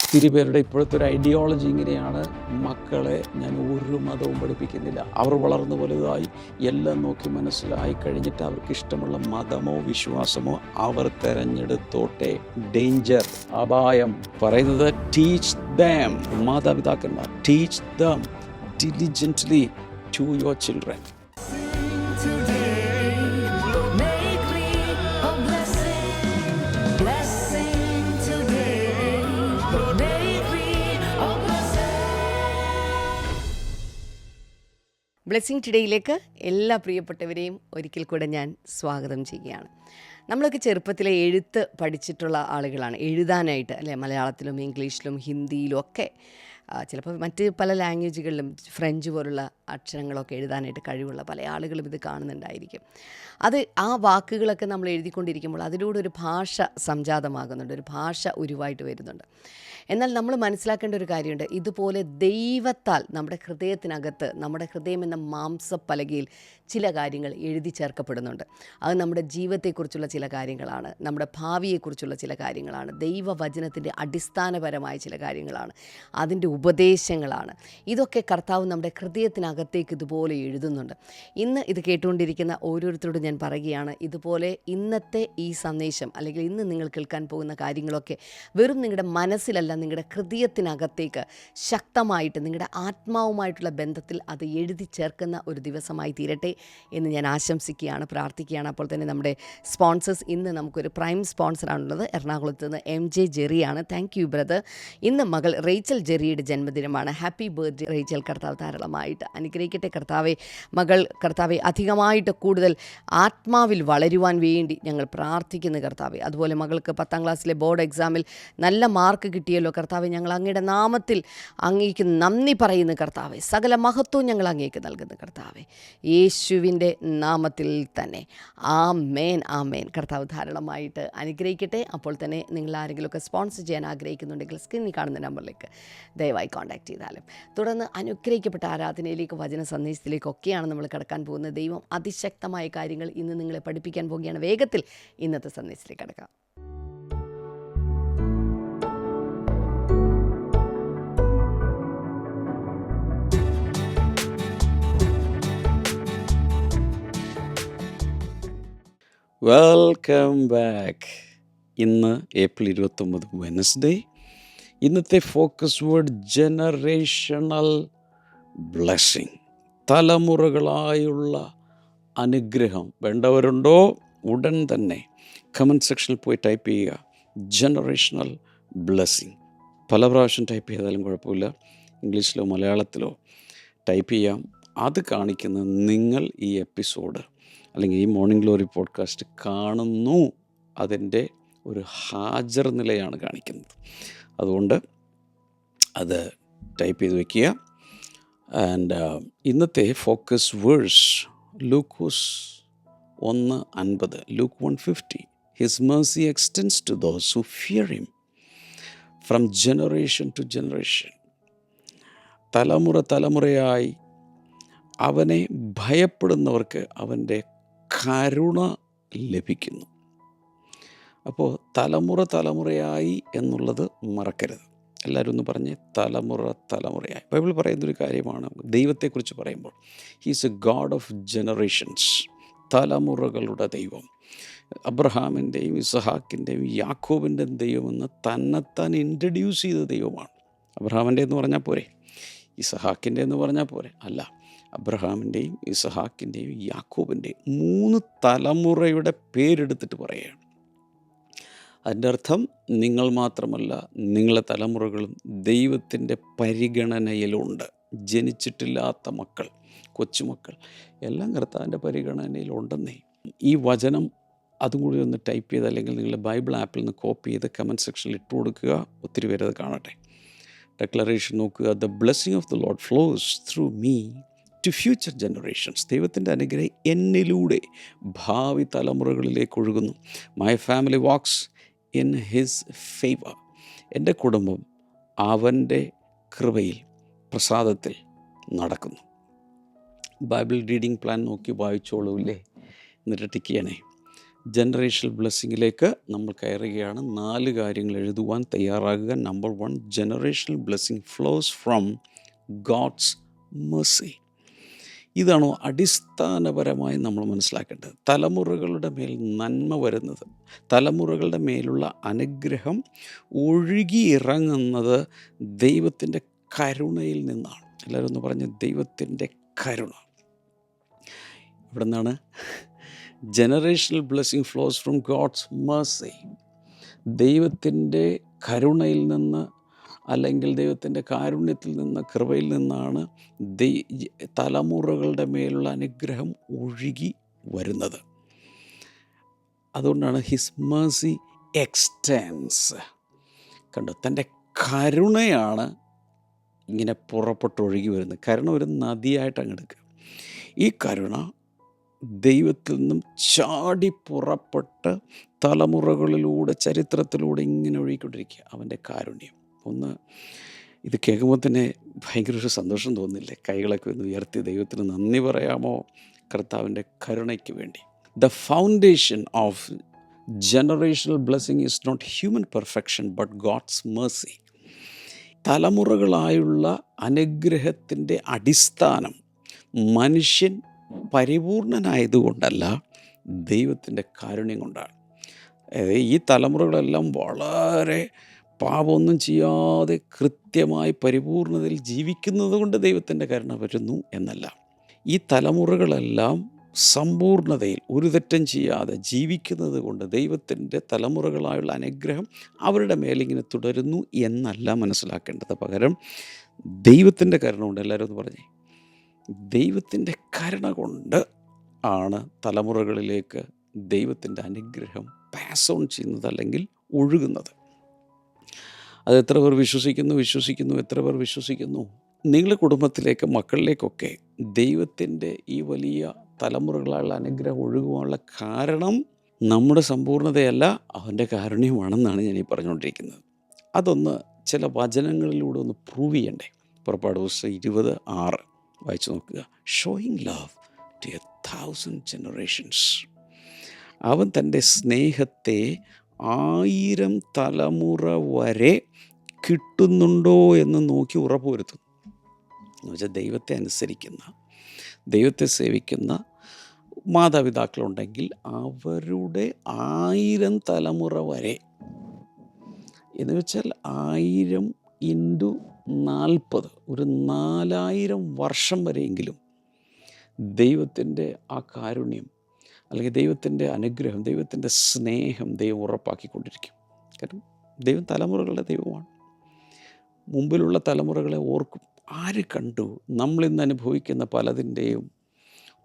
ഒത്തിരി പേരുടെ ഇപ്പോഴത്തെ ഒരു ഐഡിയോളജി ഇങ്ങനെയാണ്: മക്കളെ ഞാൻ ഒരു മതവും പഠിപ്പിക്കുന്നില്ല, അവർ വളർന്നു വലുതായി എല്ലാം നോക്കി മനസ്സിലായി കഴിഞ്ഞിട്ട് അവർക്ക് ഇഷ്ടമുള്ള മതമോ വിശ്വാസമോ അവർ തെരഞ്ഞെടുത്തോട്ടെ. ഡേഞ്ചർ, അപായം. പറയുന്നത് ടീച്ച് ദം, മാതാപിതാക്കന്മാർ, teach them diligently to your children. Blessing ടുഡേയിലേക്ക് എല്ലാ പ്രിയപ്പെട്ടവരെയും ഒരിക്കൽ കൂടെ ഞാൻ സ്വാഗതം ചെയ്യുകയാണ്. നമ്മളൊക്കെ ചെറുപ്പത്തിലെ എഴുത്ത് പഠിച്ചിട്ടുള്ള ആളുകളാണ്, എഴുതാനായിട്ട് അല്ലേ, മലയാളത്തിലും ഇംഗ്ലീഷിലും ഹിന്ദിയിലും ഒക്കെ, ചിലപ്പോൾ മറ്റ് പല ലാംഗ്വേജുകളിലും ഫ്രഞ്ച് പോലുള്ള അക്ഷരങ്ങളൊക്കെ എഴുതാനായിട്ട് കഴിവുള്ള പല ആളുകളും ഇത് കാണുന്നുണ്ടായിരിക്കും. അത് ആ വാക്കുകളൊക്കെ നമ്മൾ എഴുതിക്കൊണ്ടിരിക്കുമ്പോൾ അതിലൂടെ ഒരു ഭാഷ സംജാതമാകുന്നുണ്ട്, ഒരു ഭാഷ ഉരുവായിട്ട് വരുന്നുണ്ട്. എന്നാൽ നമ്മൾ മനസ്സിലാക്കേണ്ട ഒരു കാര്യമുണ്ട്, ഇതുപോലെ ദൈവത്താൽ നമ്മുടെ ഹൃദയത്തിനകത്ത്, നമ്മുടെ ഹൃദയം എന്ന മാംസപ്പലകയിൽ ചില കാര്യങ്ങൾ എഴുതി ചേർക്കപ്പെടുന്നുണ്ട്. അത് നമ്മുടെ ജീവിതത്തെക്കുറിച്ചുള്ള ചില കാര്യങ്ങളാണ്, നമ്മുടെ ഭാവിയെക്കുറിച്ചുള്ള ചില കാര്യങ്ങളാണ്, ദൈവവചനത്തിൻ്റെ അടിസ്ഥാനപരമായ ചില കാര്യങ്ങളാണ്, അതിൻ്റെ ഉപദേശങ്ങളാണ്. ഇതൊക്കെ കർത്താവ് നമ്മുടെ ഹൃദയത്തിനകത്തേക്ക് ഇതുപോലെ എഴുതുന്നുണ്ട്. ഇന്ന് ഇത് കേട്ടുകൊണ്ടിരിക്കുന്ന ഓരോരുത്തരോടും ഞാൻ പറയുകയാണ്, ഇതുപോലെ ഇന്നത്തെ ഈ സന്ദേശം അല്ലെങ്കിൽ ഇന്ന് നിങ്ങൾ കേൾക്കാൻ പോകുന്ന കാര്യങ്ങളൊക്കെ വെറും നിങ്ങളുടെ മനസ്സിലല്ല, നിങ്ങളുടെ ഹൃദയത്തിനകത്തേക്ക് ശക്തമായിട്ട് നിങ്ങളുടെ ആത്മാവുമായിട്ടുള്ള ബന്ധത്തിൽ അത് എഴുതി ചേർക്കുന്ന ഒരു ദിവസമായി തീരട്ടെ എന്ന് ഞാൻ ആശംസിക്കുകയാണ്, പ്രാർത്ഥിക്കുകയാണ്. അപ്പോൾ തന്നെ നമ്മുടെ സ്പോൺസേഴ്സ്, ഇന്ന് നമുക്കൊരു പ്രൈം സ്പോൺസറാണുള്ളത്, എറണാകുളത്ത് നിന്ന് MJ ജെറിയാണ്. Thank you brother. ഇന്ന് മകൾ റേച്ചൽ ജെറിയുടെ ജന്മദിനമാണ്. Happy birthday Rachel. കർത്താവ് ധാരാളമായിട്ട് അനുഗ്രഹിക്കട്ടെ കർത്താവെ. മകൾ കർത്താവെ അധികമായിട്ട് കൂടുതൽ ആത്മാവിൽ വളരുവാൻ വേണ്ടി ഞങ്ങൾ പ്രാർത്ഥിക്കുന്നു കർത്താവെ. അതുപോലെ മകൾക്ക് 10ാം ക്ലാസ്സിലെ ബോർഡ് എക്സാമിൽ നല്ല മാർക്ക് കിട്ടിയല്ലോ കർത്താവെ. ഞങ്ങൾ അങ്ങയുടെ നാമത്തിൽ അങ്ങേക്ക് നന്ദി പറയുന്നു കർത്താവെ. സകല മഹത്വവും ഞങ്ങൾ അങ്ങേക്ക് നൽകുന്നു കർത്താവെ, യേശുവിൻ്റെ നാമത്തിൽ തന്നെ. ആമേൻ, ആമേൻ. കർത്താവ് ധാരാളമായിട്ട് അനുഗ്രഹിക്കട്ടെ. അപ്പോൾ തന്നെ നിങ്ങൾ ആരെങ്കിലുമൊക്കെ സ്പോൺസർ ചെയ്യാൻ ആഗ്രഹിക്കുന്നുണ്ടെങ്കിൽ സ്ക്രീനിൽ കാണുന്ന നമ്പറിലേക്ക് ദയവായി കോൺടാക്ട് ചെയ്താലും. തുടർന്ന് അനുഗ്രഹിക്കപ്പെട്ട ആരാധനയിലേക്ക്, വചന സന്ദേശത്തിലേക്കൊക്കെയാണ് നമ്മൾ കടക്കാൻ പോകുന്നത്. ദൈവം അതിശക്തമായ കാര്യങ്ങൾ ഇന്ന് നിങ്ങളെ പഠിപ്പിക്കാൻ പോവുകയാണ്. വേഗത്തിൽ ഇന്നത്തെ സന്ദേശത്തിലേക്ക് കടക്കാം. Welcome back. ഇന്ന് ഏപ്രിൽ 29 വെനസ്ഡേ. ഇന്നത്തെ ഫോക്കസ് വേർഡ് ജനറേഷണൽ ബ്ലെസ്സിങ്, തലമുറകളായുള്ള അനുഗ്രഹം. വേണ്ടവരുണ്ടോ ഉടൻ തന്നെ കമൻറ്റ് സെക്ഷനിൽ പോയി ടൈപ്പ് ചെയ്യുക ജനറേഷണൽ ബ്ലെസ്സിങ്. പല പ്രാവശ്യം ടൈപ്പ് ചെയ്താലും കുഴപ്പമില്ല, ഇംഗ്ലീഷിലോ മലയാളത്തിലോ ടൈപ്പ് ചെയ്യാം. അത് കാണിക്കുന്നത് നിങ്ങൾ ഈ എപ്പിസോഡ് അല്ലെങ്കിൽ ഈ മോർണിംഗ് ഗ്ലോറി പോഡ്കാസ്റ്റ് കാണുന്നു, അതിൻ്റെ ഒരു ഹാജർ നിലയാണ് കാണിക്കുന്നത്. അതുകൊണ്ട് അത് ടൈപ്പ് ചെയ്ത് വയ്ക്കുക. ആൻഡ് ഇന്നത്തെ ഫോക്കസ് വേഴ്സ് ലൂക്കോസ് 1:50, Luke 1:50. His mercy extends to those who fear him from generation to generation. തലമുറയായി അവനെ ഭയപ്പെടുന്നവർക്ക് അവൻ്റെ കരുണ ലഭിക്കുന്നു. അപ്പോൾ തലമുറയായി എന്നുള്ളത് മറക്കരുത്. എല്ലാവരും ഒന്ന് പറഞ്ഞ് തലമുറയായി. ബൈബിൾ പറയുന്നൊരു കാര്യമാണ്, ദൈവത്തെക്കുറിച്ച് പറയുമ്പോൾ he's a God of generations, തലമുറകളുടെ ദൈവം. അബ്രഹാമിൻ്റെയും ഇസഹാക്കിൻ്റെയും യാക്കോബിൻ്റെയും ദൈവമെന്ന് തന്നെത്താൻ ഇൻട്രഡ്യൂസ് ചെയ്ത ദൈവമാണ്. അബ്രഹാമിൻ്റെ എന്ന് പറഞ്ഞാൽ പോരെ, ഇസഹാക്കിൻ്റെ എന്ന് പറഞ്ഞാൽ പോരെ, അല്ല, അബ്രഹാമിൻ്റെയും ഇസഹാക്കിൻ്റെയും യാക്കോബിൻ്റെയും 3 തലമുറയുടെ പേരെടുത്തിട്ട് പറയുകയാണ്. അതിൻ്റെ അർത്ഥം നിങ്ങൾ മാത്രമല്ല, നിങ്ങളെ തലമുറകളും ദൈവത്തിൻ്റെ പരിഗണനയിലുണ്ട്. ജനിച്ചിട്ടില്ലാത്ത മക്കൾ, കൊച്ചുമക്കൾ എല്ലാം കർത്താവിൻ്റെ പരിഗണനയിലുണ്ടെന്നേ. ഈ വചനം അതും കൂടി ഒന്ന് ടൈപ്പ് ചെയ്ത് അല്ലെങ്കിൽ നിങ്ങളുടെ ബൈബിൾ ആപ്പിൽ നിന്ന് കോപ്പി ചെയ്ത് കമൻറ്റ് സെക്ഷനിൽ ഇട്ട് കൊടുക്കുക. ഒത്തിരി പേരത് കാണട്ടെ. ഡെക്ലറേഷൻ നോക്കുക. The blessing of the lord flows through me to future generations. ദൈവത്തിൻ്റെ അനുഗ്രഹം എന്നിലൂടെ ഭാവി തലമുറകളിലേക്ക് ഒഴുകുന്നു. My family walks in his favour. എൻ്റെ കുടുംബം അവൻ്റെ കൃപയിൽ, പ്രസാദത്തിൽ നടക്കുന്നു. ബൈബിൾ റീഡിംഗ് പ്ലാൻ നോക്കി വായിച്ചോളൂല്ലേ, എന്നിട്ട് ടിക്ക് ചെയ്യണേ. ജനറേഷണൽ ബ്ലെസ്സിങ്ങിലേക്ക് നമ്മൾ കയറുകയാണ്. 4 കാര്യങ്ങൾ എഴുതുവാൻ തയ്യാറാകുക. Number 1, generational blessing flows from God's mercy. ഇതാണോ അടിസ്ഥാനപരമായി നമ്മൾ മനസ്സിലാക്കേണ്ടത്. തലമുറകളുടെ മേൽ നന്മ വരുന്നത്, തലമുറകളുടെ മേലുള്ള അനുഗ്രഹം ഒഴുകിയിറങ്ങുന്നത് ദൈവത്തിൻ്റെ കരുണയിൽ നിന്നാണ്. എല്ലാവരും ഒന്ന് പറഞ്ഞ്, ദൈവത്തിൻ്റെ കരുണ. ഇവിടെ നിന്നാണ് generational blessing flows from God's mercy. ദൈവത്തിൻ്റെ കരുണയിൽ നിന്ന്, അല്ലെങ്കിൽ ദൈവത്തിൻ്റെ കാരുണ്യത്തിൽ നിന്ന്, കൃപയിൽ നിന്നാണ് തലമുറകളുടെ മേലുള്ള അനുഗ്രഹം ഒഴുകി വരുന്നത്. അതുകൊണ്ടാണ് ഹിസ് മേഴ്സി എക്സ്റ്റെൻസ്. കണ്ടോ, തൻ്റെ കരുണയാണ് ഇങ്ങനെ പുറപ്പെട്ടൊഴുകി വരുന്നത്. കരുണ ഒരു നദിയായിട്ട് അങ്ങ് എടുക്കുക. ഈ കരുണ ദൈവത്തിൽ നിന്നും ചാടി പുറപ്പെട്ട് തലമുറകളിലൂടെ, ചരിത്രത്തിലൂടെ ഇങ്ങനെ ഒഴുകിക്കൊണ്ടിരിക്കുക അവൻ്റെ കാരുണ്യം. ഒന്ന് ഇത് കേൾക്കുമ്പോൾ തന്നെ ഭയങ്കര ഒരു സന്തോഷം തോന്നില്ലേ? കൈകളൊക്കെ ഒന്ന് ഉയർത്തി ദൈവത്തിന് നന്ദി പറയാമോ കർത്താവിൻ്റെ കരുണയ്ക്ക് വേണ്ടി. The foundation of generational blessing is not human perfection but God's mercy. തലമുറകളായുള്ള അനുഗ്രഹത്തിൻ്റെ അടിസ്ഥാനം മനുഷ്യൻ പരിപൂർണനായതുകൊണ്ടല്ല, ദൈവത്തിൻ്റെ കാരുണ്യം കൊണ്ടാണ്. ഈ തലമുറകളെല്ലാം വളരെ പാപമൊന്നും ചെയ്യാതെ കൃത്യമായി പരിപൂർണതയിൽ ജീവിക്കുന്നത് കൊണ്ട് ദൈവത്തിൻ്റെ കരുണ വരുന്നു എന്നല്ല. ഈ തലമുറകളെല്ലാം സമ്പൂർണതയിൽ ഒരു തെറ്റും ചെയ്യാതെ ജീവിക്കുന്നത് കൊണ്ട് ദൈവത്തിൻ്റെ തലമുറകളായുള്ള അനുഗ്രഹം അവരുടെ മേലിങ്ങനെ തുടരുന്നു എന്നല്ല മനസ്സിലാക്കേണ്ടത്. പകരം ദൈവത്തിൻ്റെ കരുണ കൊണ്ട്, എല്ലാവരും ഒന്ന് പറഞ്ഞേ, ദൈവത്തിൻ്റെ കരുണ കൊണ്ട് ആണ് തലമുറകളിലേക്ക് ദൈവത്തിൻ്റെ അനുഗ്രഹം പാസ് ഓൺ ചെയ്യുന്നത്, അല്ലെങ്കിൽ ഒഴുകുന്നത്. അത് എത്ര പേർ വിശ്വസിക്കുന്നു? എത്ര പേർ വിശ്വസിക്കുന്നു? നിങ്ങളുടെ കുടുംബത്തിലേക്ക്, മക്കളിലേക്കൊക്കെ ദൈവത്തിൻ്റെ ഈ വലിയ തലമുറകളായുള്ള അനുഗ്രഹം ഒഴുകുവാനുള്ള കാരണം നമ്മുടെ സമ്പൂർണ്ണതയല്ല, അവൻ്റെ കാരുണ്യമാണെന്നാണ് ഞാൻ ഈ പറഞ്ഞുകൊണ്ടിരിക്കുന്നത്. അതൊന്ന് ചില വചനങ്ങളിലൂടെ ഒന്ന് പ്രൂവ് ചെയ്യണ്ടേ. പുറപ്പാട് പുസ്തകം 20:6 വായിച്ചു നോക്കുക. Showing love to 1,000 generations. അവൻ തൻ്റെ സ്നേഹത്തെ 1000 തലമുറ വരെ കിട്ടുന്നുണ്ടോ എന്ന് നോക്കി ഉറപ്പുവരുത്തുന്നു. എന്ന് വെച്ചാൽ ദൈവത്തെ അനുസരിക്കുന്ന, ദൈവത്തെ സേവിക്കുന്ന മാതാപിതാക്കളുണ്ടെങ്കിൽ അവരുടെ 1000 തലമുറ വരെ, എന്ന് വെച്ചാൽ 1000 × 40, ഒരു 4000 വർഷം വരെയെങ്കിലും ദൈവത്തിൻ്റെ ആ കാരുണ്യം, അല്ലെങ്കിൽ ദൈവത്തിൻ്റെ അനുഗ്രഹം, ദൈവത്തിൻ്റെ സ്നേഹം ദൈവം ഉറപ്പാക്കിക്കൊണ്ടിരിക്കും. കാരണം ദൈവം തലമുറകളുടെ ദൈവമാണ്. മുമ്പിലുള്ള തലമുറകളെ ഓർക്കും. ആര് കണ്ടു? നമ്മളിന്ന് അനുഭവിക്കുന്ന പലതിൻ്റെയും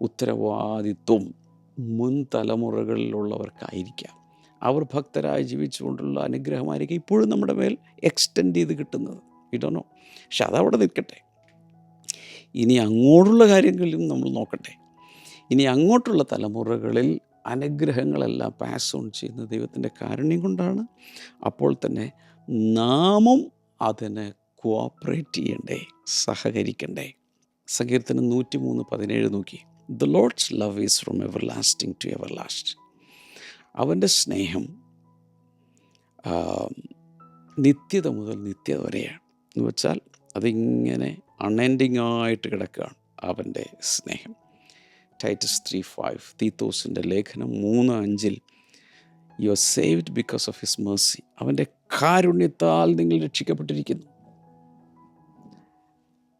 ഉത്തരവാദിത്വം മുൻ തലമുറകളിലുള്ളവർക്കായിരിക്കാം. അവർ ഭക്തരായി ജീവിച്ചുകൊണ്ടുള്ള അനുഗ്രഹമായിരിക്കും ഇപ്പോഴും നമ്മുടെ മേൽ എക്സ്റ്റെൻഡ് ചെയ്ത് കിട്ടുന്നത്. ഇടണോ? പക്ഷെ അതവിടെ നിൽക്കട്ടെ. ഇനി അങ്ങോട്ടുള്ള കാര്യങ്ങളിലും നമ്മൾ നോക്കട്ടെ. ഇനി അങ്ങോട്ടുള്ള തലമുറകളിൽ അനുഗ്രഹങ്ങളെല്ലാം പാസ് ഓൺ ചെയ്യുന്ന ദൈവത്തിൻ്റെ കാരുണ്യം കൊണ്ടാണ്. അപ്പോൾ തന്നെ നാമും അതിന് കോഓപ്പറേറ്റ് ചെയ്യണ്ടേ, സഹകരിക്കണ്ടേ. സങ്കീർത്തനം 103:17 നോക്കി. The lord's love is from everlasting to everlasting. അവൻ്റെ സ്നേഹം നിത്യത മുതൽ നിത്യത വരെയാണ്. എന്ന് വെച്ചാൽ അതിങ്ങനെ അൺഎൻഡിങ് ആയിട്ട് കിടക്കുകയാണ് അവൻ്റെ സ്നേഹം. ടൈറ്റസ് 3:5, തീത്തോസിൻ്റെ ലേഖനം 3:5, you are saved because of his Mercy. അവൻ്റെ കാരുണ്യത്താൽ നിങ്ങൾ രക്ഷിക്കപ്പെട്ടിരിക്കുന്നു.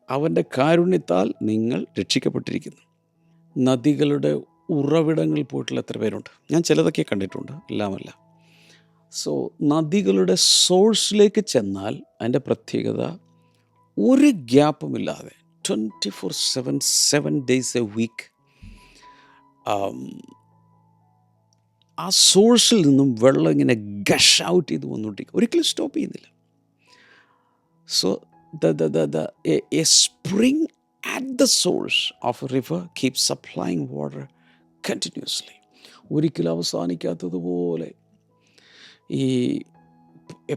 അവൻ്റെ കാരുണ്യത്താൽ നിങ്ങൾ രക്ഷിക്കപ്പെട്ടിരിക്കുന്നു. നദികളുടെ ഉറവിടങ്ങളിൽ പോയിട്ടുള്ള എത്ര പേരുണ്ട്? ഞാൻ ചിലതൊക്കെ കണ്ടിട്ടുണ്ട്, എല്ലാമല്ല. സോ നദികളുടെ സോഴ്സിലേക്ക് ചെന്നാൽ അതിൻ്റെ പ്രത്യേകത ഒരു ഗ്യാപ്പുമില്ലാതെ 24/7 7 days a week ആ സോഴ്സിൽ നിന്നും വെള്ളം ഇങ്ങനെ ഗഷ് ഔട്ട് ചെയ്ത് വന്നുകൊണ്ടിരിക്കും, ഒരിക്കലും സ്റ്റോപ്പ് ചെയ്യുന്നില്ല. So a spring at the source of a river keeps supplying water continuously. ഒരിക്കലും അവസാനിക്കാത്തതുപോലെ ഈ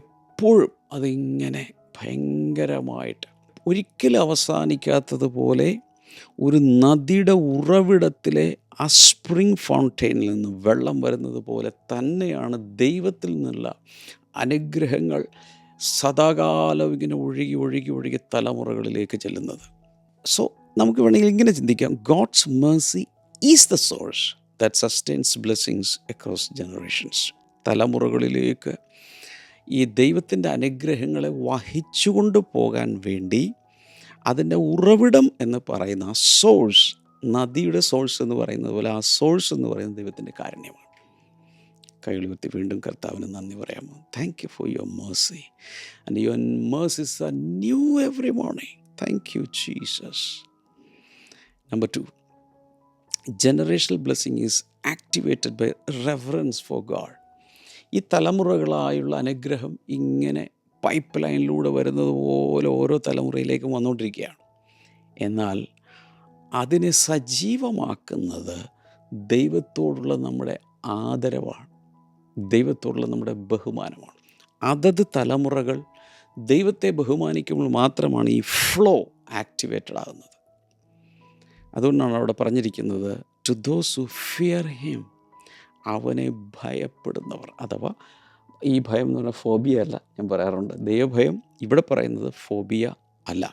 എപ്പോഴും അതിങ്ങനെ ഭയങ്കരമായിട്ട് ഒരിക്കലും അവസാനിക്കാത്തതുപോലെ ഒരു നദിയുടെ ഉറവിടത്തിലെ ആ സ്പ്രിംഗ് ഫൗണ്ടെയിനിൽ നിന്ന് വെള്ളം വരുന്നത് പോലെ തന്നെയാണ് ദൈവത്തിൽ നിന്നുള്ള അനുഗ്രഹങ്ങൾ സദാകാലം ഇങ്ങനെ ഒഴുകി ഒഴുകി ഒഴുകി തലമുറകളിലേക്ക് ചെല്ലുന്നത്. സോ നമുക്ക് വേണമെങ്കിൽ ഇങ്ങനെ ചിന്തിക്കാം, God's mercy is the source that sustains blessings across generations. തലമുറകളിലേക്ക് ഈ ദൈവത്തിൻ്റെ അനുഗ്രഹങ്ങളെ വഹിച്ചുകൊണ്ട് പോകാൻ വേണ്ടി അതിൻ്റെ ഉറവിടം എന്ന് പറയുന്ന ആ സോഴ്സ്, നദിയുടെ സോഴ്സ് എന്ന് പറയുന്നത് പോലെ ആ സോഴ്സ് എന്ന് പറയുന്നത് ദൈവത്തിൻ്റെ കാരുണ്യമാണ്. കൈകൾ ഉയർത്തി വീണ്ടും കർത്താവിന് നന്ദി പറയാമോ? Thank you for your mercy and your mercies are new every morning. Thank you Jesus. Number 2, generational blessing is activated by reverence for God. ഈ തലമുറകളായുള്ള അനുഗ്രഹം ഇങ്ങനെ പൈപ്പ് ലൈനിലൂടെ വരുന്നത് പോലെ ഓരോ തലമുറയിലേക്കും വന്നുകൊണ്ടിരിക്കുകയാണ്. എന്നാൽ അതിനെ സജീവമാക്കുന്നത് ദൈവത്തോടുള്ള നമ്മുടെ ആദരവാണ്, ദൈവത്തോടുള്ള നമ്മുടെ ബഹുമാനമാണ്. അതത് തലമുറകൾ ദൈവത്തെ ബഹുമാനിക്കുമ്പോൾ മാത്രമാണ് ഈ ഫ്ലോ ആക്ടിവേറ്റഡ് ആകുന്നത്. അതുകൊണ്ടാണ് അവിടെ പറഞ്ഞിരിക്കുന്നത്, to those who fear him, അവനെ ഭയപ്പെടുന്നവർ. അഥവാ ഈ ഭയം എന്ന് പറഞ്ഞാൽ ഫോബിയ അല്ല, ഞാൻ പറയാറുണ്ട്. ദൈവഭയം ഇവിടെ പറയുന്നത് ഫോബിയ അല്ല,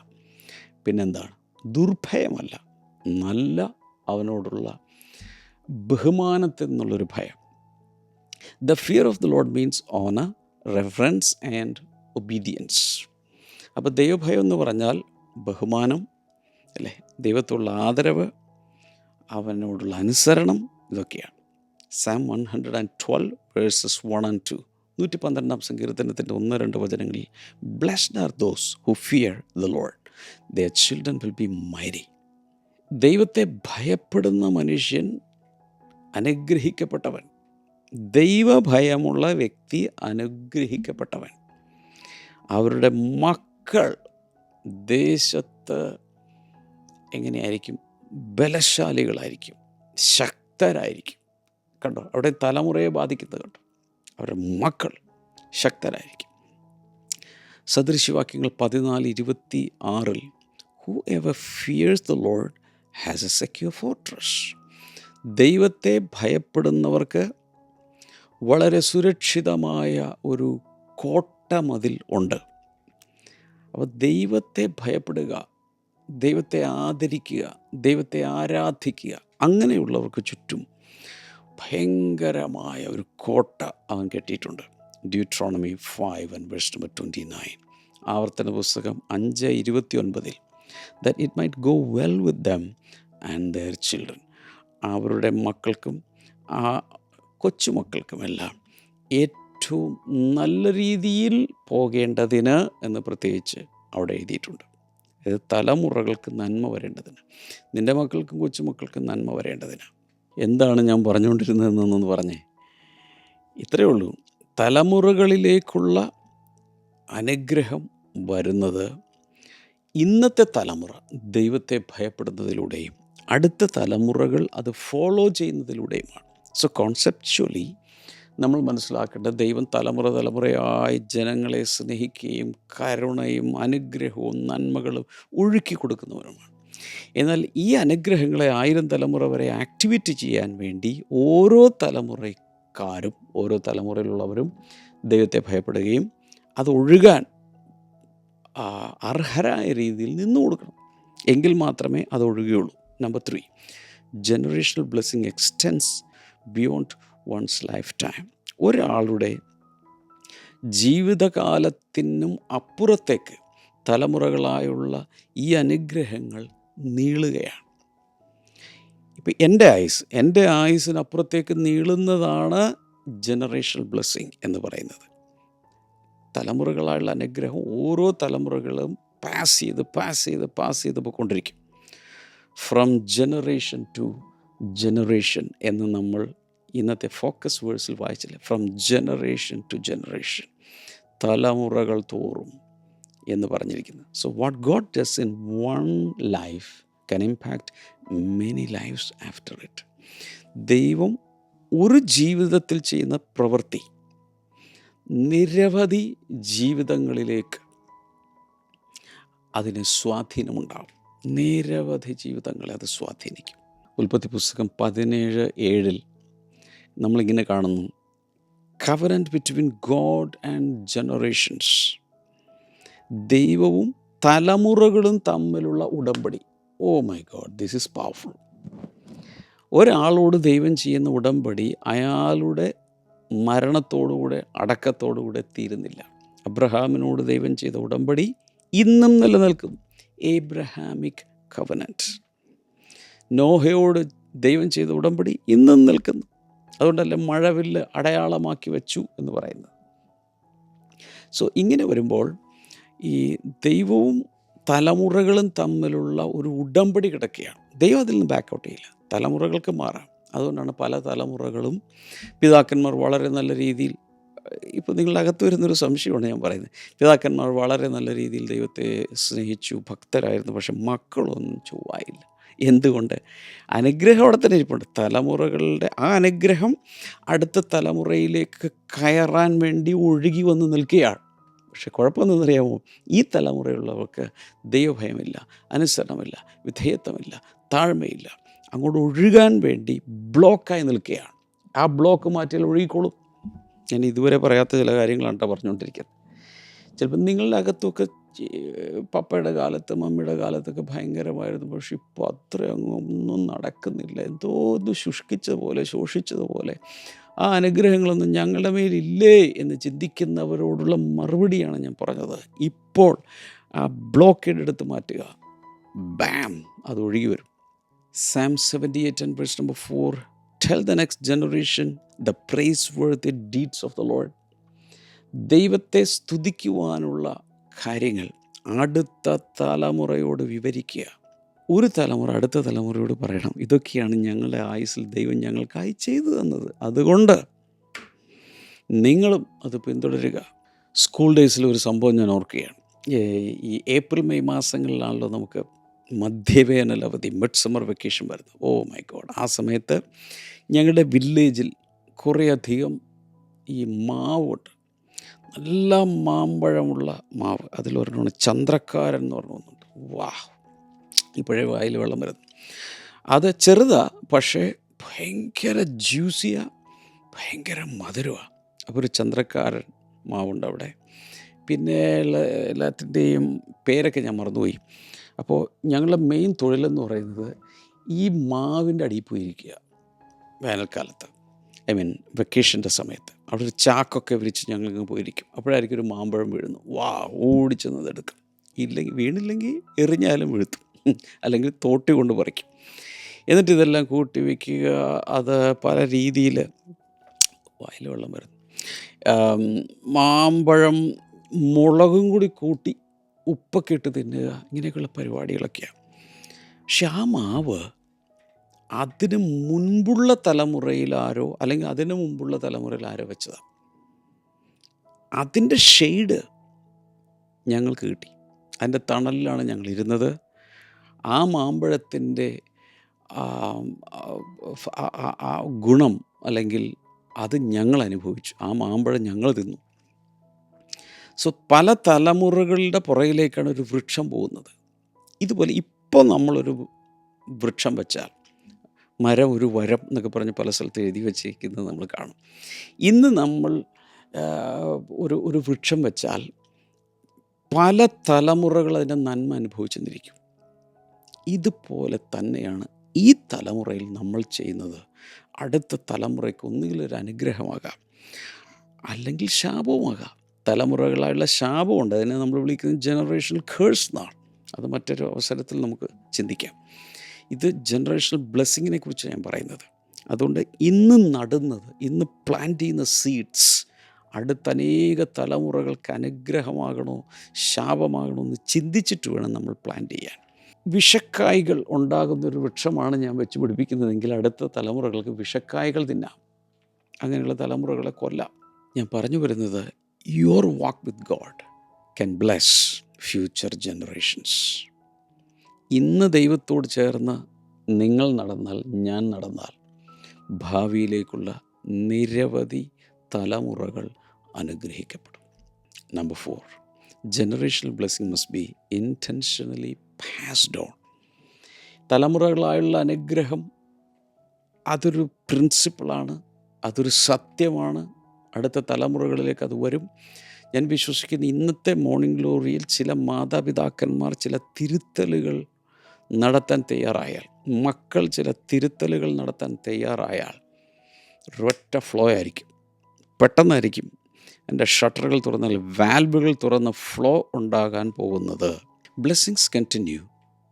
പിന്നെന്താണ്? ദുർഭയമല്ല, നല്ല അവനോടുള്ള ബഹുമാനത്തിൽ നിന്നുള്ളൊരു ഭയം. The fear of the lord means honour, reverence and obedience. അപ്പോൾ ദൈവഭയം എന്ന് പറഞ്ഞാൽ ബഹുമാനം അല്ലേ, ദൈവത്തോടുള്ള ആദരവ്, അവനോടുള്ള അനുസരണം, ഇതൊക്കെയാണ്. സാം 112 വേഴ്സസ് 1 and 2, 112 സങ്കീർത്തനത്തിൻ്റെ 1-2 വചനങ്ങളിൽ, blessed are those who fear the Lord, there children will be mighty. ദൈവത്തെ ഭയപ്പെടുന്ന മനുഷ്യൻ അനുഗ്രഹിക്കപ്പെട്ടവൻ. ദൈവഭയമുള്ള വ്യക്തി അനുഗ്രഹിക്കപ്പെട്ടവൻ. അവരുടെ മക്കൾ ദേശത്ത് എങ്ങനെയായിരിക്കും? ബലശാലികളായിരിക്കും, ശക്തരായിരിക്കും. കണ്ടോ, അവിടെ തലമുറയെ ബാധിക്കുന്നത് കണ്ടോ, അവരുടെ മക്കൾ ശക്തരായിരിക്കും. സദൃശവാക്യങ്ങൾ 14:26, who ever fears the Lord has A secure fortress. ദൈവത്തെ ഭയപ്പെടുന്നവർക്ക് വളരെ സുരക്ഷിതമായ ഒരു കോട്ടമതിൽ ഉണ്ട്. അപ്പോൾ ദൈവത്തെ ഭയപ്പെടുക, ദൈവത്തെ ആദരിക്കുക, ദൈവത്തെ ആരാധിക്കുക, അങ്ങനെയുള്ളവർക്ക് ചുറ്റും ഭയങ്കരമായ ഒരു കോട്ട അവൻ കെട്ടിയിട്ടുണ്ട്. ഡ്യൂട്രോണമി 5:29, ആവർത്തന പുസ്തകം 5:29, that it might go well with them and their children. അവരുടെ മക്കൾക്കും ആ കൊച്ചുമക്കൾക്കുമെല്ലാം ഏറ്റവും നല്ല രീതിയിൽ പോകേണ്ടതിന് എന്ന് പ്രത്യേകിച്ച് അവിടെ എഴുതിയിട്ടുണ്ട്. ഇത് തലമുറകൾക്ക് നന്മ വരേണ്ടതിന്, നിൻ്റെ മക്കൾക്കും കൊച്ചുമക്കൾക്കും നന്മ വരേണ്ടതിന്. എന്താണ് ഞാൻ പറഞ്ഞുകൊണ്ടിരുന്നതെന്നൊന്ന് പറഞ്ഞേ. ഇത്രയേ ഉള്ളൂ. തലമുറകളിലേക്കുള്ള അനുഗ്രഹം വരുന്നത് ഇന്നത്തെ തലമുറ ദൈവത്തെ ഭയപ്പെടുന്നതിലൂടെയും അടുത്ത തലമുറകൾ അത് ഫോളോ ചെയ്യുന്നതിലൂടെയുമാണ്. സോ കോൺസെപ്ച്വലി നമ്മൾ മനസ്സിലാക്കേണ്ടത്, ദൈവം തലമുറയായി ജനങ്ങളെ സ്നേഹിക്കുകയും കരുണയും അനുഗ്രഹവും നന്മകളും ഒഴുക്കി കൊടുക്കുന്നവരുമാണ്. എന്നാൽ ഈ അനുഗ്രഹങ്ങളെ 1000 തലമുറ വരെ ആക്ടിവേറ്റ് ചെയ്യാൻ വേണ്ടി ഓരോ തലമുറക്കാരും, ഓരോ തലമുറയിലുള്ളവരും ദൈവത്തെ ഭയപ്പെടുകയും അത് ഒഴുകാൻ അർഹരായ രീതിയിൽ നിന്നു കൊടുക്കണം. എങ്കിൽ മാത്രമേ അത് ഒഴുകുകയുള്ളൂ. Number 3, generational blessing extends beyond one's lifetime. ഒരാളുടെ ജീവിതകാലത്തിനും അപ്പുറത്തേക്ക് തലമുറകളായുള്ള ഈ അനുഗ്രഹങ്ങൾ നീളുകയാണ്. ഇപ്പം എൻ്റെ ആയുസ്സിനപ്പുറത്തേക്ക് നീളുന്നതാണ് ജനറേഷണൽ ബ്ലെസ്സിങ് എന്ന് പറയുന്നത്. തലമുറകളായുള്ള അനുഗ്രഹം ഓരോ തലമുറകളും പാസ് ചെയ്ത് പോയിക്കൊണ്ടിരിക്കും. ഫ്രം ജനറേഷൻ ടു ജനറേഷൻ എന്ന് നമ്മൾ ഇന്നത്തെ ഫോക്കസ് വേഴ്സിൽ വായിച്ചില്ലേ? ഫ്രം ജനറേഷൻ ടു ജനറേഷൻ, തലമുറകൾ തോറും എന്ന് പറഞ്ഞിരിക്കുന്നത്. So what God does in one life can impact many lives after it. ദൈവം ഒരു ജീവിതത്തിൽ ചെയ്യുന്ന പ്രവൃത്തി നിരവധി ജീവിതങ്ങളിലേക്ക് അതിന് സ്വാധീനമുണ്ടാകും. നിരവധി ജീവിതങ്ങളെ അത് സ്വാധീനിക്കും. ഉൽപ്പത്തി പുസ്തകം 17:7 നമ്മളിങ്ങനെ കാണുന്നു, covenant between God and generations. ദൈവവും തലമുറകളും തമ്മിലുള്ള ഉടമ്പടി. Oh my God, this is powerful. ഒരാളോട് ദൈവം ചെയ്യുന്ന ഉടമ്പടി അയാളുടെ മരണത്തോടുകൂടെ അടക്കത്തോടുകൂടെ തീരുന്നില്ല. അബ്രഹാമിനോട് ദൈവം ചെയ്ത ഉടമ്പടി ഇന്നും നിലനിൽക്കുന്നു. ഏബ്രഹാമിക് കവനന്റ്. നോഹയോട് ദൈവം ചെയ്ത ഉടമ്പടി ഇന്നും നിൽക്കുന്നു. അതുകൊണ്ടല്ലേ മഴവില്ല് അടയാളമാക്കി വെച്ചു എന്ന് പറയുന്നത്. സോ ഇങ്ങനെ വരുമ്പോൾ ഈ ദൈവവും തലമുറകളും തമ്മിലുള്ള ഒരു ഉടമ്പടി കിടക്കുകയാണ്. ദൈവം അതിൽ നിന്ന് ബാക്കൗട്ട് ചെയ്യില്ല. തലമുറകൾക്ക് മാറാം. അതുകൊണ്ടാണ് പല തലമുറകളും പിതാക്കന്മാർ വളരെ നല്ല രീതിയിൽ, ഇപ്പോൾ നിങ്ങളുടെ അകത്ത് വരുന്നൊരു സംശയമാണ് ഞാൻ പറയുന്നത്, പിതാക്കന്മാർ വളരെ നല്ല രീതിയിൽ ദൈവത്തെ സ്നേഹിച്ചു, ഭക്തരായിരുന്നു, പക്ഷെ മക്കളൊന്നും ചൊവ്വായില്ല. എന്തുകൊണ്ട്? അനുഗ്രഹം അവിടെ തന്നെ ഇരിപ്പുണ്ട്. തലമുറകളുടെ ആ അനുഗ്രഹം അടുത്ത തലമുറയിലേക്ക് കയറാൻ വേണ്ടി ഒഴുകി വന്ന് നിൽക്കുകയാണ്. പക്ഷെ കുഴപ്പമെന്നറിയാമോ? ഈ തലമുറയുള്ളവർക്ക് ദൈവഭയമില്ല, അനുസരണമില്ല, വിധേയത്വമില്ല, താഴ്മയില്ല. അങ്ങോട്ട് ഒഴുകാൻ വേണ്ടി ബ്ലോക്കായി നിൽക്കുകയാണ്. ആ ബ്ലോക്ക് മാറ്റിയാൽ ഒഴുകിക്കോളും. ഞാൻ ഇതുവരെ പറയാത്ത ചില കാര്യങ്ങളാണ് കേട്ടോ പറഞ്ഞുകൊണ്ടിരിക്കുന്നത്. ചിലപ്പോൾ നിങ്ങളുടെ അകത്തൊക്കെ പപ്പയുടെ കാലത്ത് മമ്മിയുടെ കാലത്തൊക്കെ ഭയങ്കരമായിരുന്നു, പക്ഷെ ഇപ്പോൾ അത്ര ഒന്നും നടക്കുന്നില്ല, എന്തോ ഒന്ന് ശുഷ്കിച്ചതുപോലെ, ശോഷിച്ചതുപോലെ, ആ അനുഗ്രഹങ്ങളൊന്നും ഞങ്ങളുടെ മേലില്ലേ എന്ന് ചിന്തിക്കുന്നവരോടുള്ള മറുപടിയാണ് ഞാൻ പറഞ്ഞത്. ഇപ്പോൾ ആ ബ്ലോക്കേഡ് എടുത്ത് മാറ്റുക. ബാം, അത് ഒഴുകി വരും. Psalm 78 and verse number 4, tell the next generation the praiseworthy deeds of the Lord. ദൈവത്തെ സ്തുതിക്കുവാനുള്ള കാര്യങ്ങൾ അടുത്ത തലമുറയോട് വിവരിക്കുക. ഒരു തലമുറ അടുത്ത തലമുറയോട് പറയണം, ഇതൊക്കെയാണ് ഞങ്ങളുടെ ആയുസ്സിൽ ദൈവം ഞങ്ങൾക്കായി ചെയ്തു തന്നത്, അതുകൊണ്ട് നിങ്ങളും അത് പിന്തുടരുക. സ്കൂൾ ഡേയ്സിൽ ഒരു സംഭവം ഞാൻ ഓർക്കുകയാണ്. ഈ ഏപ്രിൽ മെയ് മാസങ്ങളിലാണല്ലോ നമുക്ക് മധ്യവേനൽ അവധി, മിഡ് സമ്മർ വെക്കേഷൻ വരുന്നത്. ഓ മൈ ഗോഡ്, ആ സമയത്ത് ഞങ്ങളുടെ വില്ലേജിൽ കുറേയധികം ഈ മാവുണ്ട്, നല്ല മാമ്പഴമുള്ള മാവ്. അതിലൊരെണ്ണമാണ് ചന്ദ്രക്കാരൻ എന്ന് പറഞ്ഞ ഒന്നുണ്ട്. വാഹ്, ഇപ്പോഴേ വായിൽ വെള്ളം വരുന്നു. അത് ചെറുതാ, പക്ഷേ ഭയങ്കര ജ്യൂസിയാ, ഭയങ്കര മധുരമാണ്. അപ്പോൾ ഒരു ചന്ദ്രക്കാരൻ മാവുണ്ട് അവിടെ. പിന്നെ എല്ലാത്തിൻ്റെയും പേരൊക്കെ ഞാൻ മറന്നുപോയി. അപ്പോൾ ഞങ്ങളുടെ മെയിൻ തൊഴിലെന്ന് പറയുന്നത് ഈ മാവിൻ്റെ അടിയിൽ പോയിരിക്കുക വേനൽക്കാലത്ത്, വെക്കേഷൻ്റെ സമയത്ത്. അവിടെ ഒരു ചാക്കൊക്കെ വിരിച്ച് ഞങ്ങളിങ്ങ് പോയിരിക്കും. അപ്പോഴായിരിക്കും ഒരു മാമ്പഴം വീഴുന്നു. ഓടിച്ചെന്നത് എടുക്കും. വീണില്ലെങ്കിൽ എറിഞ്ഞാലും വീഴ്ത്തും, അല്ലെങ്കിൽ തോട്ടി കൊണ്ട് പറിക്കും. എന്നിട്ട് ഇതെല്ലാം കൂട്ടി വയ്ക്കുക. അത് പല രീതിയിൽ വായിൽ വെള്ളം വരുന്നു. മാമ്പഴം മുളകും കൂടി കൂട്ടി ഉപ്പൊക്കെ ഇട്ട് തിന്നുക, ഇങ്ങനെയൊക്കെയുള്ള പരിപാടികളൊക്കെയാണ്. പക്ഷെ ആ മാവ് അതിന് മുൻപുള്ള തലമുറയിൽ ആരോ, അല്ലെങ്കിൽ അതിന് മുമ്പുള്ള തലമുറയിൽ ആരോ വെച്ചതാണ്. അതിൻ്റെ ഷെയ്ഡ് ഞങ്ങൾക്ക് കിട്ടി. അതിൻ്റെ തണലിലാണ് ഞങ്ങൾ ഇരുന്നത്. ആ മാമ്പഴത്തിൻ്റെ ആ ഗുണം, അല്ലെങ്കിൽ അത് ഞങ്ങൾ അനുഭവിച്ചു. ആ മാമ്പഴം ഞങ്ങൾ തിന്നു. സോ പല തലമുറകളുടെ പുറകിലേക്കാണ് ഒരു വൃക്ഷം പോകുന്നത്. ഇതുപോലെ ഇപ്പോൾ നമ്മളൊരു വൃക്ഷം വെച്ചാൽ, മരം ഒരു വരം എന്നൊക്കെ പറഞ്ഞ് പല സ്ഥലത്ത് എഴുതി വച്ചിരിക്കുന്നത് നമ്മൾ കാണും. ഇന്ന് നമ്മൾ ഒരു വൃക്ഷം വെച്ചാൽ പല തലമുറകൾ അതിൻ്റെ നന്മ അനുഭവിച്ചെന്നിരിക്കും. ഇതുപോലെ തന്നെയാണ് ഈ തലമുറയിൽ നമ്മൾ ചെയ്യുന്നത്. അടുത്ത തലമുറയ്ക്ക് ഒന്നുകിൽ ഒരു അനുഗ്രഹമാകാം, അല്ലെങ്കിൽ ശാപവുമാകാം. തലമുറകളായുള്ള ശാപമുണ്ട്, അതിനെ നമ്മൾ വിളിക്കുന്നത് ജനറേഷണൽ കേഴ്സ് എന്നാണ്. അത് മറ്റൊരു അവസരത്തിൽ നമുക്ക് ചിന്തിക്കാം. ഇത് ജനറേഷണൽ ബ്ലെസ്സിങ്ങിനെ കുറിച്ച് ഞാൻ പറയുന്നത്. അതുകൊണ്ട് ഇന്ന് നടുന്നത്, ഇന്ന് പ്ലാന്റ് ചെയ്യുന്ന സീഡ്സ് അടുത്ത അനേക തലമുറകൾക്ക് അനുഗ്രഹമാകണോ ശാപമാകണോ എന്ന് ചിന്തിച്ചിട്ട് വേണം നമ്മൾ പ്ലാന്റ് ചെയ്യാൻ. വിഷക്കായ്കൾ ഉണ്ടാകുന്നൊരു വൃക്ഷമാണ് ഞാൻ വെച്ച് പിടിപ്പിക്കുന്നതെങ്കിൽ അടുത്ത തലമുറകൾക്ക് വിഷക്കായ്കൾ തിന്നാം, അങ്ങനെയുള്ള തലമുറകളെ കൊല്ലാം. ഞാൻ പറഞ്ഞു വരുന്നത്, your walk with God can bless future generations. ഇന്ന് ദൈവത്തോട് ചേർന്ന് നിങ്ങൾ നടന്നാൽ, ഞാൻ നടന്നാൽ, ഭാവിയിലേക്കുള്ള നിരവധി തലമുറകൾ അനുഗ്രഹിക്കപ്പെടും. Number 4, generational blessing must be intentionally passed on. തലമുറകളായുള്ള അനുഗ്രഹം അതൊരു പ്രിൻസിപ്പിളാണ്, അതൊരു സത്യമാണ്. അടുത്ത തലമുറകളിലേക്ക് അത് വരും. ഞാൻ വിശ്വസിക്കുന്നു ഇന്നത്തെ മോർണിംഗ് ഗ്ലോറിയിൽ ചില മാതാപിതാക്കന്മാർ ചില തിരുത്തലുകൾ നടത്താൻ തയ്യാറായാൽ, മക്കൾ ചില തിരുത്തലുകൾ നടത്താൻ തയ്യാറായാൽ ഒരൊറ്റ ഫ്ലോ ആയിരിക്കും, പെട്ടെന്നായിരിക്കും എൻ്റെ ഷട്ടറുകൾ തുറന്നാൽ വാൽവുകൾ തുറന്ന് ഫ്ലോ ഉണ്ടാകാൻ പോകുന്നത്. Blessings continue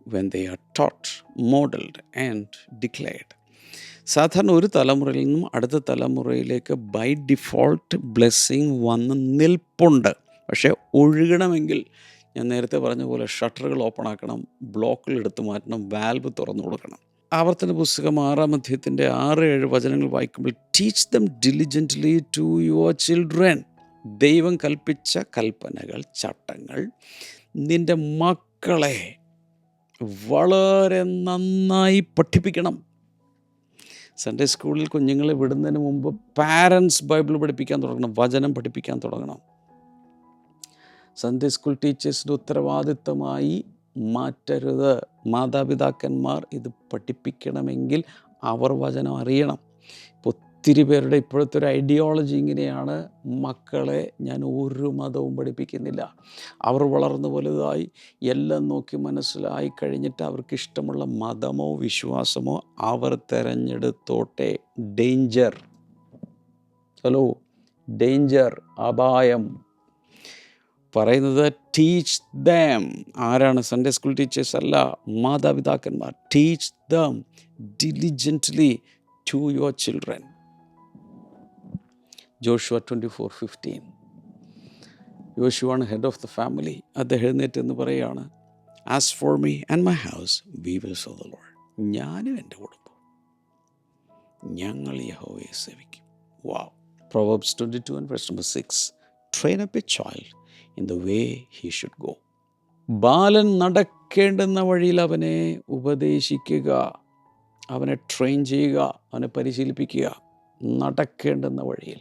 when they are taught, modelled and declared. സാധാരണ ഒരു തലമുറയിൽ നിന്നും അടുത്ത തലമുറയിലേക്ക് ബൈ ഡിഫോൾട്ട് ബ്ലെസ്സിങ് വന്ന് നിൽപ്പുണ്ട്. പക്ഷേ ഒഴുകണമെങ്കിൽ ഞാൻ നേരത്തെ പറഞ്ഞ പോലെ ഷട്ടറുകൾ ഓപ്പൺ ആക്കണം, ബ്ലോക്കുകൾ എടുത്തു മാറ്റണം, വാൽവ് തുറന്നു കൊടുക്കണം. ആവർത്തന പുസ്തകം 6-ാം അധ്യായത്തിൻ്റെ 6-7 വചനങ്ങൾ വായിക്കുമ്പോൾ teach them diligently to your children. ദൈവം കൽപ്പിച്ച കൽപ്പനകൾ, ചട്ടങ്ങൾ നിൻ്റെ മക്കളെ വളരെ നന്നായി പഠിപ്പിക്കണം. സൺഡേ സ്കൂളിൽ കുഞ്ഞുങ്ങളെ വിടുന്നതിന് മുമ്പ് പാരൻസ് ബൈബിൾ പഠിപ്പിക്കാൻ തുടങ്ങണം, വചനം പഠിപ്പിക്കാൻ തുടങ്ങണം. സൺഡേ സ്കൂൾ ടീച്ചേഴ്സിൻ്റെ ഉത്തരവാദിത്തമായി മാറ്റരുത്. മാതാപിതാക്കന്മാർ ഇത് പഠിപ്പിക്കണമെങ്കിൽ അവർ വചനം അറിയണം. ഒത്തിരി പേരുടെ ഇപ്പോഴത്തെ ഒരു ഐഡിയോളജി ഇങ്ങനെയാണ്: മക്കളെ ഞാൻ ഒരു മതവും പഠിപ്പിക്കുന്നില്ല, അവർ വളർന്നു വലുതായി എല്ലാം നോക്കി മനസ്സിലായി കഴിഞ്ഞിട്ട് അവർക്ക് ഇഷ്ടമുള്ള മതമോ വിശ്വാസമോ അവർ തിരഞ്ഞെടുത്തോട്ടെ. ഡേഞ്ചർ, ഹലോ, ഡേഞ്ചർ, അപായം. പറയുന്നത് ടീച്ച് ദം. ആരാണ്? സൺഡേ സ്കൂൾ ടീച്ചേഴ്സ് അല്ല, മാതാപിതാക്കന്മാർ. Teach them diligently to your children. Joshua 24:15. യോശുവാണ് ഹെഡ് ഓഫ് ദ ഫാമിലി. അദ്ദേഹം എഴുന്നേറ്റ് എന്ന് പറയുകയാണ്, as for me and my house we will serve the Lord. ഞാനും എൻ്റെ കുടുംബം ഞങ്ങൾ യഹോവയെ സേവിക്കും. വാവ്. Proverbs 22:6. Train up a child in the way he should go. ബാലൻ നടക്കേണ്ടുന്ന വഴിയിൽ അവനെ ഉപദേശിക്കുക, അവനെ ട്രെയിൻ ചെയ്യുക, അവനെ പരിശീലിപ്പിക്കുക. നടക്കേണ്ടുന്ന വഴിയിൽ,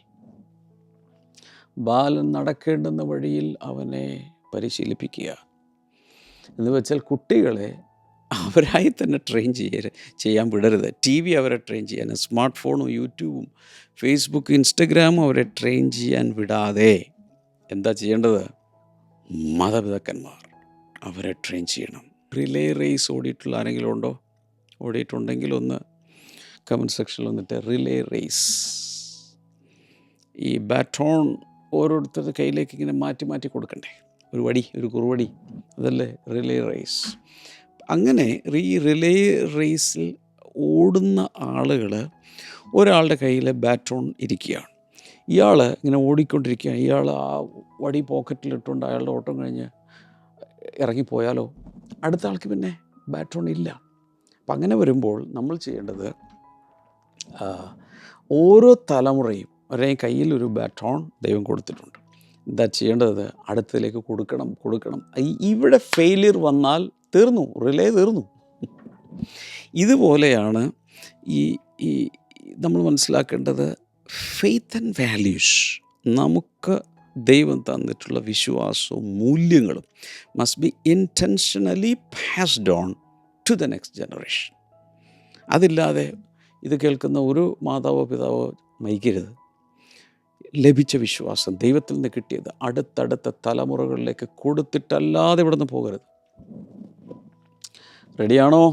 ബാലൻ നടക്കേണ്ടുന്ന വഴിയിൽ അവനെ പരിശീലിപ്പിക്കുക എന്ന് വെച്ചാൽ കുട്ടികളെ അവരായി തന്നെ ട്രെയിൻ ചെയ്യാൻ വിടരുത്. ടി വി അവരെ ട്രെയിൻ ചെയ്യാൻ, സ്മാർട്ട് ഫോണും യൂട്യൂബും ഫേസ്ബുക്ക് ഇൻസ്റ്റഗ്രാമും അവരെ ട്രെയിൻ ചെയ്യാൻ വിടാതെ എന്താ ചെയ്യേണ്ടത്? മാതാപിതാക്കന്മാർ അവരെ ട്രെയിൻ ചെയ്യണം. റിലേ റേസ് ഓടിയിട്ടുള്ള ആരെങ്കിലും ഉണ്ടോ? ഓടിയിട്ടുണ്ടെങ്കിൽ ഒന്ന് കമൻറ്റ് സെക്ഷനിൽ വന്നിട്ട് റിലേ റേസ്. ഈ ബാറ്റോൺ ഓരോരുത്തരുടെ കയ്യിലേക്ക് ഇങ്ങനെ മാറ്റി മാറ്റി കൊടുക്കണ്ടേ? ഒരു വടി, ഒരു കുറുവടി, അതല്ലേ റിലേ റേസ്. അങ്ങനെ ഈ റിലേ റേസിൽ ഓടുന്ന ആളുകൾ, ഒരാളുടെ കയ്യിൽ ബാറ്റോൺ ഇരിക്കുകയാണ്, ഇയാൾ ഇങ്ങനെ ഓടിക്കൊണ്ടിരിക്കുകയാണ്. ഇയാൾ ആ വടി പോക്കറ്റിലിട്ടുകൊണ്ട് അയാളുടെ ഓട്ടം കഴിഞ്ഞ് ഇറങ്ങിപ്പോയാലോ അടുത്ത ആൾക്ക് പിന്നെ ബാറ്റോൺ ഇല്ല. അപ്പം അങ്ങനെ വരുമ്പോൾ നമ്മൾ ചെയ്യേണ്ടത്, ഓരോ തലമുറയും ഒരേ കയ്യിലൊരു ബാറ്റോൺ ദൈവം കൊടുത്തിട്ടുണ്ട്. എന്താ ചെയ്യേണ്ടത്? അടുത്തതിലേക്ക് കൊടുക്കണം. ഇവിടെ ഫെയിലിയർ വന്നാൽ തീർന്നു, റിലേ തീർന്നു. ഇതുപോലെയാണ് ഈ നമ്മൾ മനസ്സിലാക്കേണ്ടത് ഫെയ്ത്ത് ആൻഡ് വാല്യൂസ്. നമുക്ക് ദൈവം തന്നിട്ടുള്ള വിശ്വാസവും മൂല്യങ്ങളും must be intentionally passed on to the next generation. അതില്ലാതെ ഇത് കേൾക്കുന്ന ഒരു മാതാവോ പിതാവോ നയിക്കരുത്. ലഭിച്ച വിശ്വാസം, ദൈവത്തിൽ നിന്ന് കിട്ടിയത് അടുത്തടുത്ത തലമുറകളിലേക്ക് കൊടുത്തിട്ടല്ലാതെ ഇവിടെ നിന്ന് പോകരുത്. റെഡിയാണോ?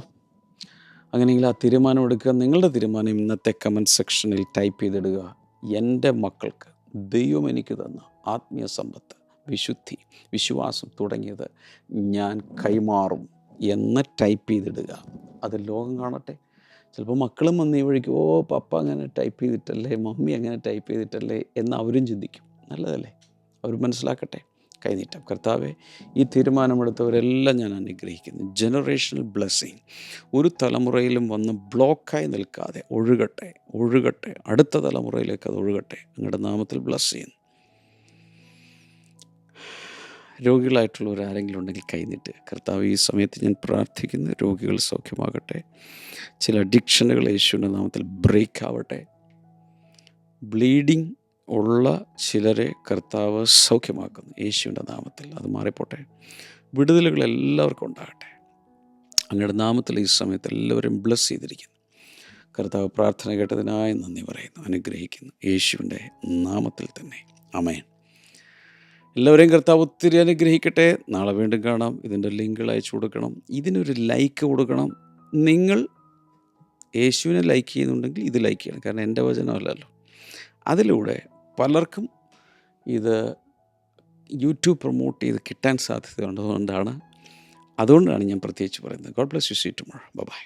അങ്ങനെയെങ്കിൽ ആ തീരുമാനം എടുക്കുക. നിങ്ങളുടെ തീരുമാനം ഇന്നത്തെ കമൻറ്റ് സെക്ഷനിൽ ടൈപ്പ് ചെയ്തിടുക. എൻ്റെ മക്കൾക്ക് ദൈവം എനിക്ക് തന്ന ആത്മീയ സമ്പത്ത്, വിശുദ്ധി, വിശ്വാസം തുടങ്ങിയത് ഞാൻ കൈമാറും എന്ന് ടൈപ്പ് ചെയ്തിടുക. അത് ലോകം കാണട്ടെ. ചിലപ്പോൾ മക്കളും വന്ന് ഈ വഴിക്ക്, ഓ പപ്പ അങ്ങനെ ടൈപ്പ് ചെയ്തിട്ടല്ലേ, മമ്മി അങ്ങനെ ടൈപ്പ് ചെയ്തിട്ടല്ലേ എന്ന് അവരും ചിന്തിക്കും. നല്ലതല്ലേ? അവർ മനസ്സിലാക്കട്ടെ. കൈനീട്ടം. കർത്താവേ, ഈ തീരുമാനമെടുത്തവരെല്ലാം ഞാൻ അനുഗ്രഹിക്കുന്നു. ജനറേഷണൽ ബ്ലെസ്സിങ് ഒരു തലമുറയിലും വന്ന് ബ്ലോക്കായി നിൽക്കാതെ ഒഴുകട്ടെ. അടുത്ത തലമുറയിലേക്ക് അത് ഒഴുകട്ടെ. അങ്ങയുടെ നാമത്തിൽ ബ്ലെസ് ചെയ്യുന്നു. രോഗികളായിട്ടുള്ളവർ ആരെങ്കിലും ഉണ്ടെങ്കിൽ കൈനീട്ട്. കർത്താവ്, ഈ സമയത്ത് ഞാൻ പ്രാർത്ഥിക്കുന്നു, രോഗികൾ സൗഖ്യമാകട്ടെ. ചില അഡിക്ഷനുകൾ യേശുവിൻ്റെ നാമത്തിൽ ബ്രേക്ക് ആവട്ടെ. ബ്ലീഡിങ് ഉള്ള ചിലരെ കർത്താവ് സൗഖ്യമാക്കുന്നു യേശുവിൻ്റെ നാമത്തിൽ. അത് മാറിപ്പോട്ടെ. വിടുതലുകൾ എല്ലാവർക്കും ഉണ്ടാകട്ടെ. അങ്ങയുടെ നാമത്തിൽ ഈ സമയത്ത് എല്ലാവരും ബ്ലസ് ചെയ്തിരിക്കുന്നു. കർത്താവ് പ്രാർത്ഥന കേട്ടതിനായി നന്ദി പറയുന്നു, അനുഗ്രഹിക്കുന്നു യേശുവിൻ്റെ നാമത്തിൽ തന്നെ. ആമേൻ. എല്ലാവരെയും കർത്താവ് ഒത്തിരി അനുഗ്രഹിക്കട്ടെ. നാളെ വീണ്ടും കാണാം. ഇതിൻ്റെ ലിങ്കുകൾ അയച്ചു കൊടുക്കണം, ഇതിനൊരു ലൈക്ക് കൊടുക്കണം. നിങ്ങൾ യേശുവിനെ ലൈക്ക് ചെയ്യുന്നുണ്ടെങ്കിൽ ഇത് ലൈക്ക് ചെയ്യണം, കാരണം എൻ്റെ വചനമല്ലല്ലോ. അതിലൂടെ പലർക്കും ഇത് യൂട്യൂബ് പ്രൊമോട്ട് ചെയ്ത് കിട്ടാൻ സാധ്യതയുണ്ട്. അതുകൊണ്ടാണ് ഞാൻ പ്രത്യേകിച്ച് പറയുന്നത്. God bless you. See tomorrow. By.